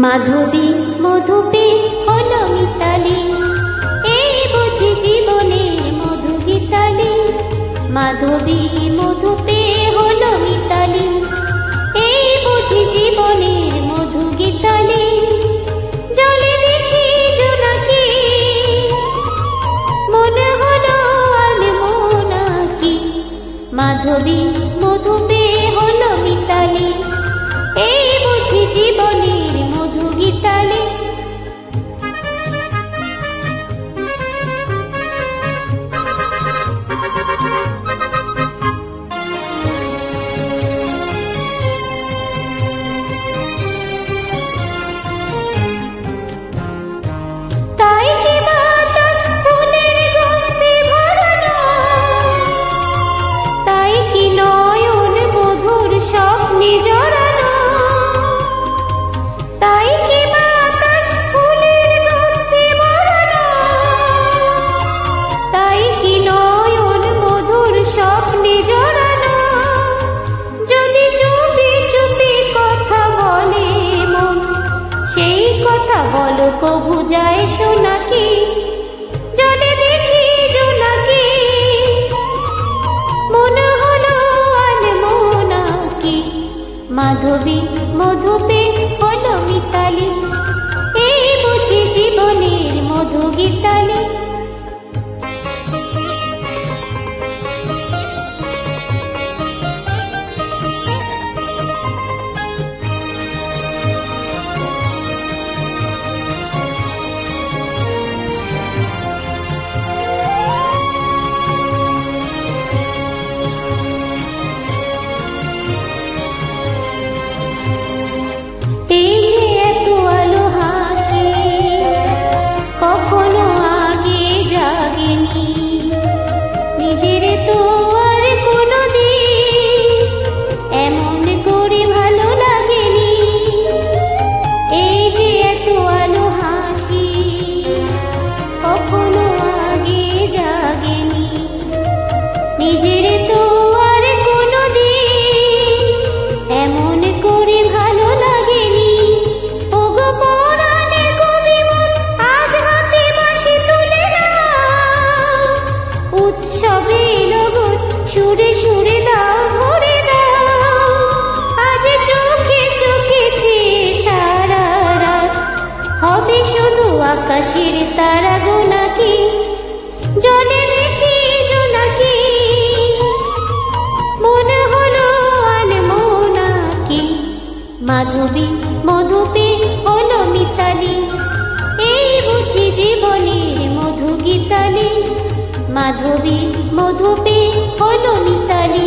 মাধবী মধুপে হলো মিতালি, এই বুঝি জীবনের মধু গীতালি। মাধবী মধুপে হলো মিতালি, এই বুঝি জীবনের মধু গীতালি। জলে দেখি জোনাকি, মনে হলো আনমোনাকি। মাধবী মধুপে হলো মিতালি, এই বুঝি জীবনের মধু গীতালি। তাই কি বাতাস ফুলের গন্ধে ভরানো, তাই কি নয়ন মধুর স্বপ্নে জড়ানো। তাই কি বাতাস ফুলের গন্ধে ভরানো, তাই কি নয়ন মধুর স্বপ্নে জড়ানো। যদি চুপি চুপি কথা বলে মন, সেই কথা বলো কভু যায় শোনাকি। জলে দেখি জোনাকি, মনে হলো আনমোনাকি। মাধবী মধুপে হলো মিতালি, এই বুঝি জীবনের মধু গীতালি। এই যে এত আলো হাসি, কখনো আগে জাগেনি, নিজের তো আর কোনোদিন এমন করে ভালো লাগেনি। এই যে এত আলো হাসি, কখনো আগে জাগেনি, নিজের তো আর কোনোদিন এমন করে ভালো লাগেনি। ওগো পরাণের কবি মন, আজ হাতে বাঁশি তুলে নাও, উৎসবে লগন সুরে সুরে দাও ভরে দাও। আজ চোখে চোখে চেয়ে সারা রাত হবে শুধু আকাশের তারা গোনাকি। জলে দেখি জোনাকি, মনে হলো আনমোনাকি। মাধবী মধুপে হলো মিতালি, এই বুঝি জীবনের মধু গীতালি। মাধবী মধুপে হলো মিতালি,